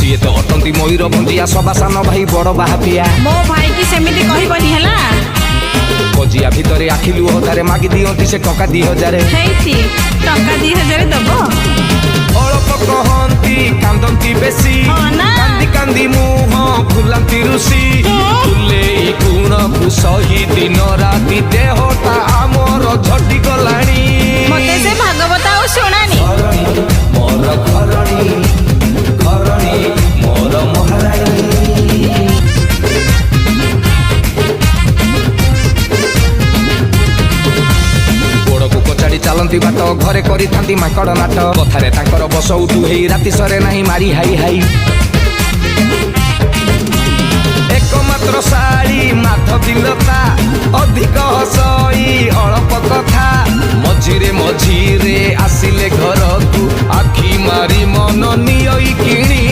CA तो अटंती मयूर भंजिया सभा सान भाई बड़ बाहापिया मो भाई की सेमिति कहबनी हला कजिया भितरे आखिलु हजारे मागी दियंती से टका 2000 हेइति टका 2000 दबो अल्प कहंती कांदंती बेसी हाँ ना। कांदी कांदी मुह फुलांती रुसी फुले गुण को सही दिन राति देहटा आमर झटी गलाणी मते से भागवत आ सुनानी मोर घरणी घरणी मोर महाराणी चलती बाट घरे करी थांती माकड़ नाट कथारे तांकर बस उठू हेई राति सरे नाही मारी हाई हाई एकमात्र साड़ी माधबीलता अधिक हसई अल्प कथा मझिरे मझिरे आसिले घर को आखि मारी मन नियई किणी।